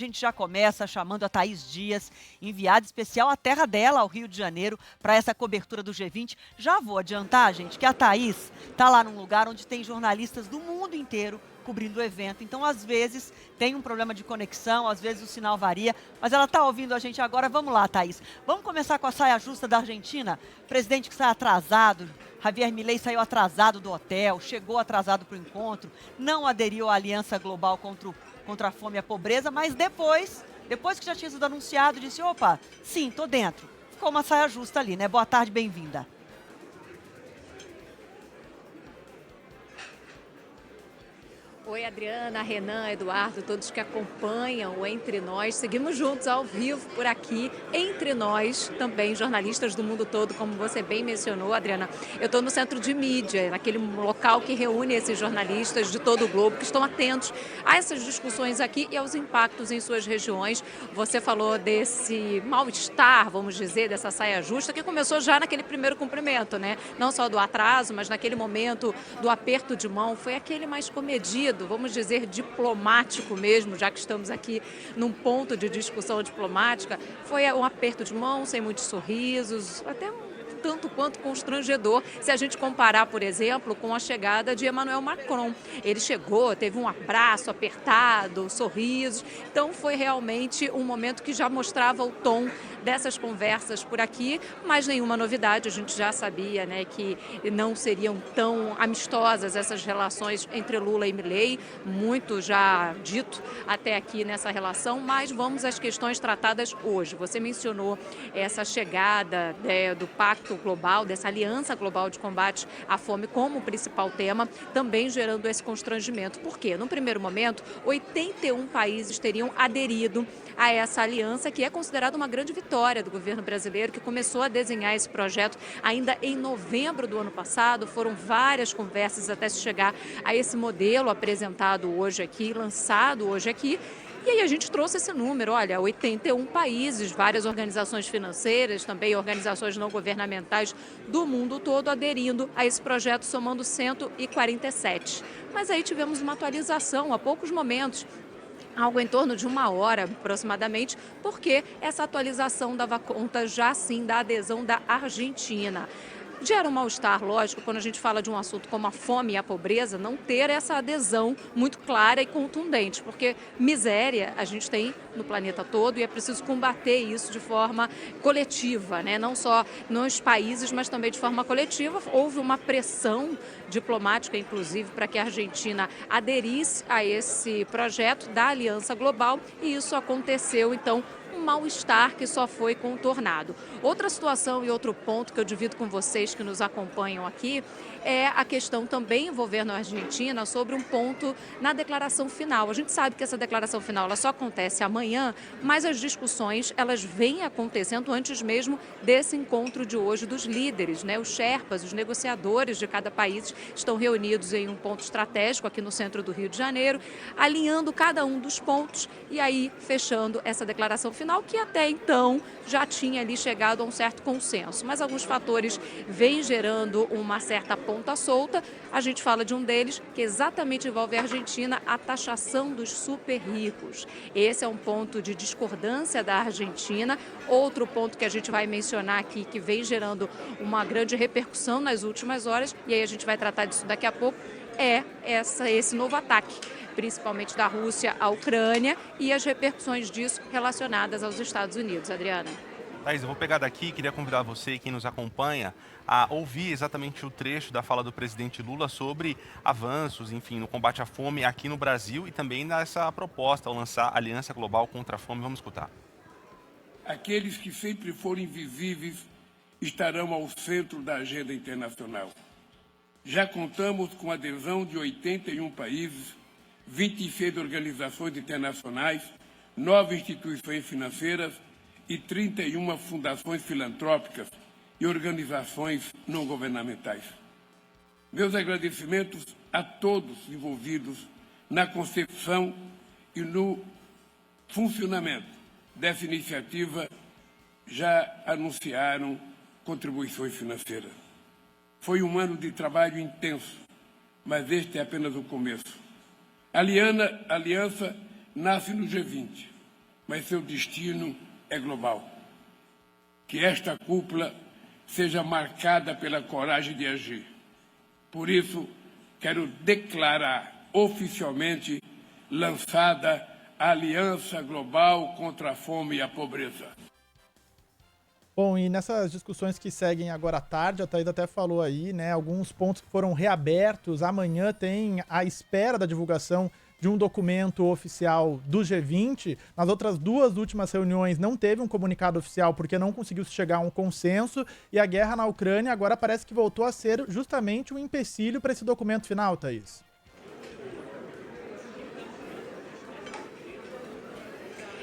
A gente já começa chamando a Thaís Dias, enviada especial à terra dela, ao Rio de Janeiro, para essa cobertura do G20. Já vou adiantar, gente, que a Thaís está lá num lugar onde tem jornalistas do mundo inteiro cobrindo o evento. Então, às vezes, tem um problema de conexão, às vezes o sinal varia, mas ela está ouvindo a gente agora. Vamos lá, Thaís. Vamos começar com a saia justa da Argentina? Presidente que sai atrasado, Javier Milei saiu atrasado do hotel, chegou atrasado para o encontro, não aderiu à Aliança Global contra a fome e a pobreza, mas depois que já tinha sido anunciado, disse, opa, sim, tô dentro. Ficou uma saia justa ali, né? Boa tarde, bem-vinda. Oi, Adriana, Renan, Eduardo, todos que acompanham o Entre Nós. Seguimos juntos ao vivo por aqui, entre nós, também jornalistas do mundo todo, como você bem mencionou, Adriana. Eu estou no centro de mídia, naquele local que reúne esses jornalistas de todo o globo, que estão atentos a essas discussões aqui e aos impactos em suas regiões. Você falou desse mal-estar, vamos dizer, dessa saia justa, que começou já naquele primeiro cumprimento, né? Não só do atraso, mas naquele momento do aperto de mão. Foi aquele mais comedido, vamos dizer, diplomático mesmo, já que estamos aqui num ponto de discussão diplomática. Foi um aperto de mão, sem muitos sorrisos, até tanto quanto constrangedor, se a gente comparar, por exemplo, com a chegada de Emmanuel Macron. Ele chegou, teve um abraço apertado, sorrisos, então foi realmente um momento que já mostrava o tom dessas conversas por aqui, mas nenhuma novidade, a gente já sabia, né, que não seriam tão amistosas essas relações entre Lula e Milei, muito já dito até aqui nessa relação, mas vamos às questões tratadas hoje. Você mencionou essa chegada do Pacto Global, dessa Aliança Global de Combate à Fome como principal tema, também gerando esse constrangimento. Por quê? No primeiro momento, 81 países teriam aderido a essa aliança, que é considerada uma grande vitória do governo brasileiro, que começou a desenhar esse projeto ainda em novembro do ano passado. Foram várias conversas até se chegar a esse modelo apresentado hoje aqui, lançado hoje aqui. E aí a gente trouxe esse número, olha, 81 países, várias organizações financeiras, também organizações não governamentais do mundo todo aderindo a esse projeto, somando 147. Mas aí tivemos uma atualização há poucos momentos, algo em torno de 1 hora aproximadamente, porque essa atualização dava conta já sim da adesão da Argentina. Gera um mal-estar, lógico, quando a gente fala de um assunto como a fome e a pobreza, não ter essa adesão muito clara e contundente, porque miséria a gente tem no planeta todo e é preciso combater isso de forma coletiva, né? Não só nos países, mas também de forma coletiva. Houve uma pressão diplomática, inclusive, para que a Argentina aderisse a esse projeto da Aliança Global e isso aconteceu, então, um mal-estar que só foi contornado. Outra situação e outro ponto que eu divido com vocês que nos acompanham aqui é a questão também envolvendo a Argentina sobre um ponto na declaração final. A gente sabe que essa declaração final ela só acontece amanhã, mas as discussões elas vêm acontecendo antes mesmo desse encontro de hoje dos líderes, né? Os Sherpas, os negociadores de cada país estão reunidos em um ponto estratégico aqui no centro do Rio de Janeiro, alinhando cada um dos pontos e aí fechando essa declaração final que até então já tinha ali chegado a um certo consenso. Mas alguns fatores vêm gerando uma certa ponta solta. A gente fala de um deles que exatamente envolve a Argentina, a taxação dos super ricos. Esse é um ponto de discordância da Argentina. Outro ponto que a gente vai mencionar aqui, que vem gerando uma grande repercussão nas últimas horas, e aí a gente vai tratar disso daqui a pouco, é esse novo ataque, principalmente da Rússia à Ucrânia e as repercussões disso relacionadas aos Estados Unidos. Adriana. Thaís, eu vou pegar daqui e queria convidar você e quem nos acompanha a ouvir exatamente o trecho da fala do presidente Lula sobre avanços, enfim, no combate à fome aqui no Brasil e também nessa proposta ao lançar a Aliança Global contra a Fome. Vamos escutar. Aqueles que sempre foram invisíveis estarão ao centro da agenda internacional. Já contamos com a adesão de 81 países, 26 organizações internacionais, 9 instituições financeiras e 31 fundações filantrópicas e organizações não governamentais. Meus agradecimentos a todos envolvidos na concepção e no funcionamento dessa iniciativa já anunciaram contribuições financeiras. Foi um ano de trabalho intenso, mas este é apenas o começo. A aliança nasce no G20, mas seu destino é global. Que esta cúpula seja marcada pela coragem de agir. Por isso, quero declarar oficialmente lançada a Aliança Global contra a Fome e a Pobreza. Bom, e nessas discussões que seguem agora à tarde, a Thaís até falou aí, né, alguns pontos que foram reabertos. Amanhã tem a espera da divulgação de um documento oficial do G20. Nas outras duas últimas reuniões não teve um comunicado oficial porque não conseguiu chegar a um consenso, e a guerra na Ucrânia agora parece que voltou a ser justamente um empecilho para esse documento final, Thaís.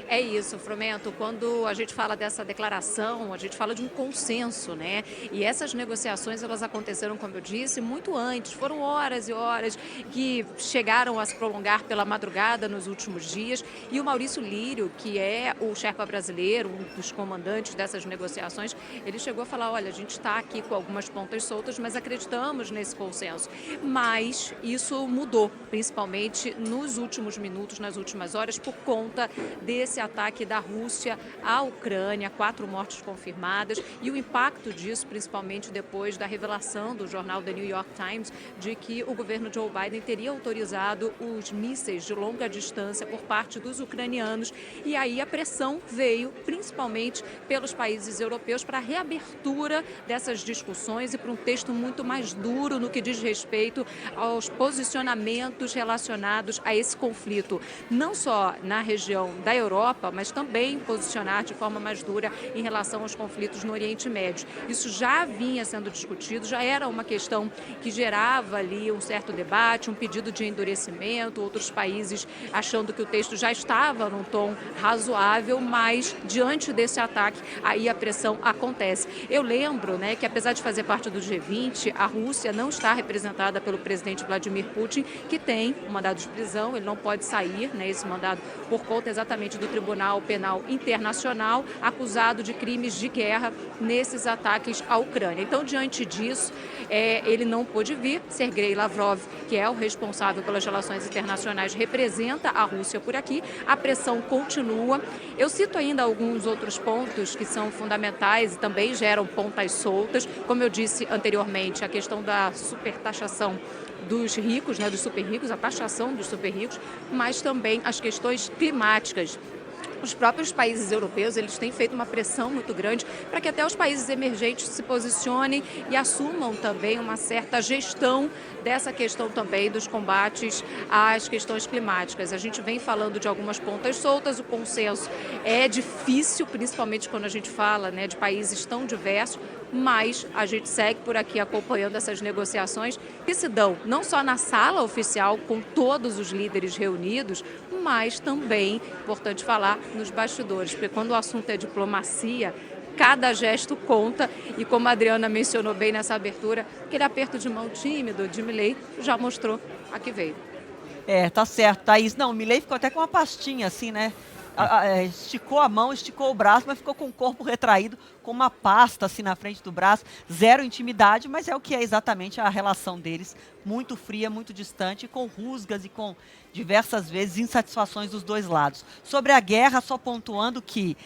É isso, Frumento. Quando a gente fala dessa declaração, a gente fala de um consenso, né? E essas negociações, elas aconteceram, como eu disse, muito antes. Foram horas e horas que chegaram a se prolongar pela madrugada nos últimos dias. E o Maurício Lírio, que é o Sherpa brasileiro, um dos comandantes dessas negociações, ele chegou a falar, olha, a gente está aqui com algumas pontas soltas, mas acreditamos nesse consenso. Mas isso mudou, principalmente nos últimos minutos, nas últimas horas, por conta desse ataque da Rússia à Ucrânia, 4 mortes confirmadas, e o impacto disso, principalmente depois da revelação do jornal The New York Times de que o governo Joe Biden teria autorizado os mísseis de longa distância por parte dos ucranianos, e aí a pressão veio principalmente pelos países europeus para a reabertura dessas discussões e para um texto muito mais duro no que diz respeito aos posicionamentos relacionados a esse conflito, não só na região da Europa, mas também posicionar de forma mais dura em relação aos conflitos no Oriente Médio. Isso já vinha sendo discutido, já era uma questão que gerava ali um certo debate, um pedido de endurecimento, outros países achando que o texto já estava num tom razoável, mas diante desse ataque, aí a pressão acontece. Eu lembro, né, que apesar de fazer parte do G20, a Rússia não está representada pelo presidente Vladimir Putin, que tem um mandado de prisão, ele não pode sair, né, esse mandado por conta exatamente do Tribunal Penal Internacional, acusado de crimes de guerra nesses ataques à Ucrânia. Então, diante disso, ele não pôde vir. Sergei Lavrov, que é o responsável pelas relações internacionais, representa a Rússia por aqui. A pressão continua. Eu cito ainda alguns outros pontos que são fundamentais e também geram pontas soltas. Como eu disse anteriormente, a questão da supertaxação dos ricos, né, dos super ricos, a taxação dos super ricos, mas também as questões climáticas. Os próprios países europeus, eles têm feito uma pressão muito grande para que até os países emergentes se posicionem e assumam também uma certa gestão dessa questão também dos combates às questões climáticas. A gente vem falando de algumas pontas soltas, o consenso é difícil, principalmente quando a gente fala, né, de países tão diversos, mas a gente segue por aqui acompanhando essas negociações que se dão não só na sala oficial com todos os líderes reunidos, mas também, importante falar, nos bastidores, porque quando o assunto é diplomacia, cada gesto conta, e como a Adriana mencionou bem nessa abertura, aquele aperto de mão tímido de Milei já mostrou a que veio. Tá certo, Thaís. Não, o Milei ficou até com uma pastinha assim, né? Esticou a mão, esticou o braço, mas ficou com o corpo retraído, com uma pasta assim na frente do braço, zero intimidade, mas é o que é exatamente a relação deles, muito fria, muito distante, com rusgas e com diversas vezes insatisfações dos dois lados. Sobre a guerra, só pontuando que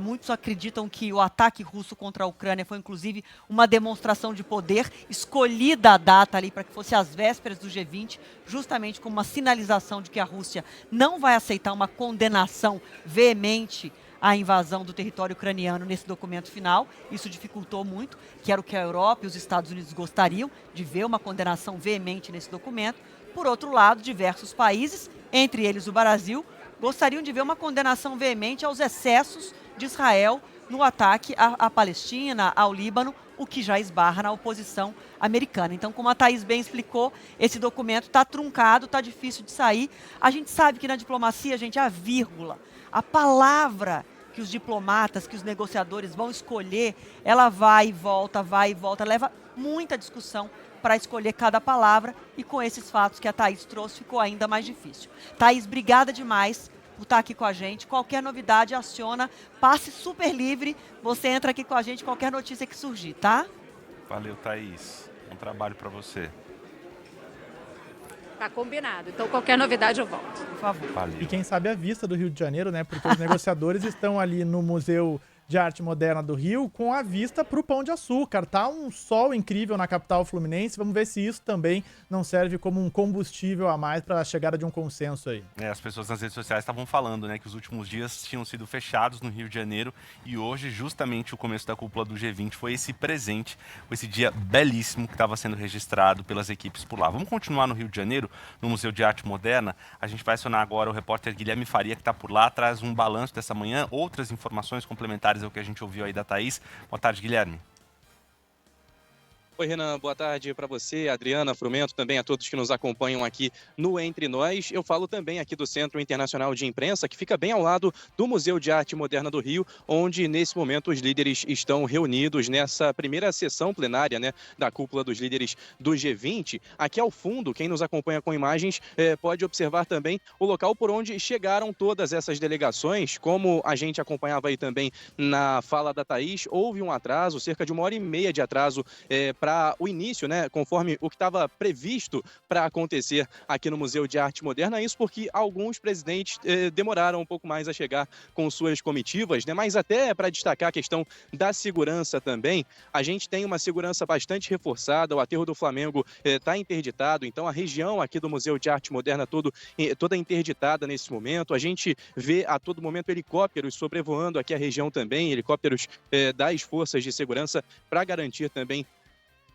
muitos acreditam que o ataque russo contra a Ucrânia foi inclusive uma demonstração de poder, escolhida a data ali para que fosse às vésperas do G20, justamente como uma sinalização de que a Rússia não vai aceitar uma condenação veemente à invasão do território ucraniano nesse documento final. Isso dificultou muito, que era o que a Europa e os Estados Unidos gostariam, de ver uma condenação veemente nesse documento. Por outro lado, diversos países, entre eles o Brasil, gostariam de ver uma condenação veemente aos excessos de Israel no ataque à Palestina, ao Líbano, o que já esbarra na oposição americana. Então, como a Thaís bem explicou, esse documento está truncado, está difícil de sair. A gente sabe que na diplomacia, gente, a vírgula, a palavra que os diplomatas, que os negociadores vão escolher, ela vai e volta, leva muita discussão para escolher cada palavra, e com esses fatos que a Thaís trouxe, ficou ainda mais difícil. Thaís, obrigada demais por estar aqui com a gente. Qualquer novidade, aciona, passe super livre, você entra aqui com a gente, qualquer notícia que surgir, tá? Valeu, Thaís. Bom trabalho para você. Tá combinado. Então, qualquer novidade eu volto. Por favor. Valeu. E quem sabe a vista do Rio de Janeiro, né? Porque os negociadores estão ali no Museu de Arte Moderna do Rio com a vista para o Pão de Açúcar. Tá um sol incrível na capital fluminense. Vamos ver se isso também não serve como um combustível a mais para a chegada de um consenso aí. As pessoas nas redes sociais estavam falando, né, que os últimos dias tinham sido fechados no Rio de Janeiro e hoje, justamente, o começo da cúpula do G20 foi esse presente, esse dia belíssimo que estava sendo registrado pelas equipes por lá. Vamos continuar no Rio de Janeiro, no Museu de Arte Moderna. A gente vai acionar agora o repórter Guilherme Faria, que está por lá, traz um balanço dessa manhã, outras informações complementares ao que a gente ouviu aí da Thaís. Boa tarde, Guilherme. Oi, Renan, boa tarde para você, Adriana, Frumento, também a todos que nos acompanham aqui no Entre Nós. Eu falo também aqui do Centro Internacional de Imprensa, que fica bem ao lado do Museu de Arte Moderna do Rio, onde nesse momento os líderes estão reunidos nessa primeira sessão plenária, né, da cúpula dos líderes do G20. Aqui ao fundo, quem nos acompanha com imagens pode observar também o local por onde chegaram todas essas delegações. Como a gente acompanhava aí também na fala da Thaís, houve um atraso, cerca de 1h30 de atraso para o início, né, conforme o que estava previsto para acontecer aqui no Museu de Arte Moderna. Isso porque alguns presidentes demoraram um pouco mais a chegar com suas comitivas, né, mas até para destacar a questão da segurança também, a gente tem uma segurança bastante reforçada. O aterro do Flamengo está interditado, então a região aqui do Museu de Arte Moderna toda interditada nesse momento. A gente vê a todo momento helicópteros sobrevoando aqui a região também, helicópteros das forças de segurança para garantir também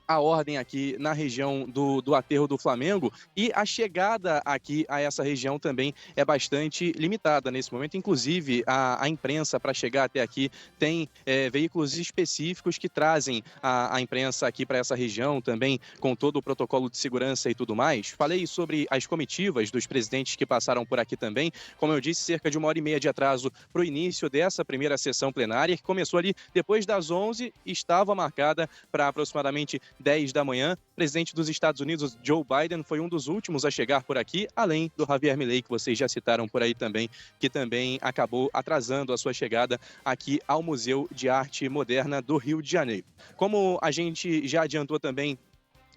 a ordem aqui na região do aterro do Flamengo, e a chegada aqui a essa região também é bastante limitada nesse momento. Inclusive, a imprensa para chegar até aqui tem veículos específicos que trazem a imprensa aqui para essa região também, com todo o protocolo de segurança e tudo mais. Falei sobre as comitivas dos presidentes que passaram por aqui também. Como eu disse, cerca de 1h30 de atraso para o início dessa primeira sessão plenária, que começou ali depois das 11h, estava marcada para aproximadamente 10 da manhã. O presidente dos Estados Unidos, Joe Biden, foi um dos últimos a chegar por aqui, além do Javier Milei, que vocês já citaram por aí também, que também acabou atrasando a sua chegada aqui ao Museu de Arte Moderna do Rio de Janeiro. Como a gente já adiantou também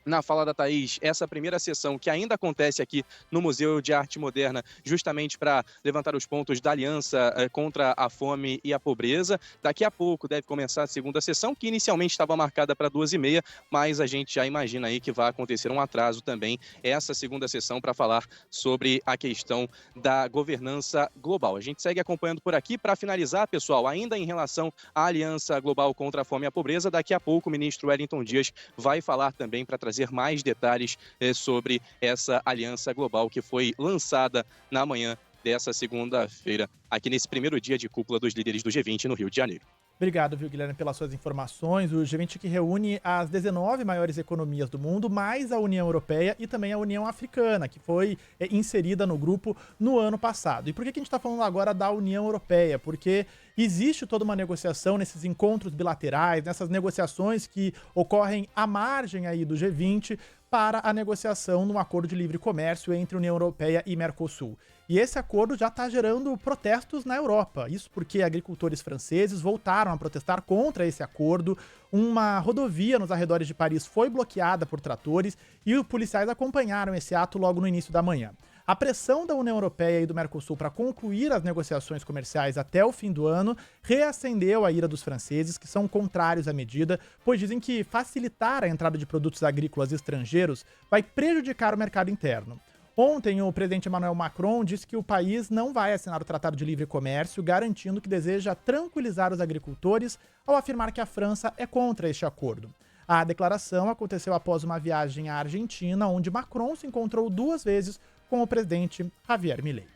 na fala da Thaís, essa primeira sessão que ainda acontece aqui no Museu de Arte Moderna, justamente para levantar os pontos da aliança contra a fome e a pobreza. Daqui a pouco deve começar a segunda sessão, que inicialmente estava marcada para 2h30, mas a gente já imagina aí que vai acontecer um atraso também, essa segunda sessão, para falar sobre a questão da governança global. A gente segue acompanhando por aqui. Para finalizar, pessoal, ainda em relação à Aliança Global contra a Fome e a Pobreza, daqui a pouco o ministro Wellington Dias vai falar também para trazer mais detalhes sobre essa aliança global que foi lançada na manhã dessa segunda-feira, aqui nesse primeiro dia de cúpula dos líderes do G20 no Rio de Janeiro. Obrigado, viu, Guilherme, pelas suas informações. O G20 que reúne as 19 maiores economias do mundo, mais a União Europeia e também a União Africana, que foi inserida no grupo no ano passado. E por que a gente está falando agora da União Europeia? Porque existe toda uma negociação nesses encontros bilaterais, nessas negociações que ocorrem à margem aí do G20 para a negociação num acordo de livre comércio entre União Europeia e Mercosul. E esse acordo já está gerando protestos na Europa. Isso porque agricultores franceses voltaram a protestar contra esse acordo. Uma rodovia nos arredores de Paris foi bloqueada por tratores e os policiais acompanharam esse ato logo no início da manhã. A pressão da União Europeia e do Mercosul para concluir as negociações comerciais até o fim do ano reacendeu a ira dos franceses, que são contrários à medida, pois dizem que facilitar a entrada de produtos agrícolas estrangeiros vai prejudicar o mercado interno. Ontem, o presidente Emmanuel Macron disse que o país não vai assinar o Tratado de Livre Comércio, garantindo que deseja tranquilizar os agricultores ao afirmar que a França é contra este acordo. A declaração aconteceu após uma viagem à Argentina, onde Macron se encontrou 2 vezes com o presidente Javier Milei.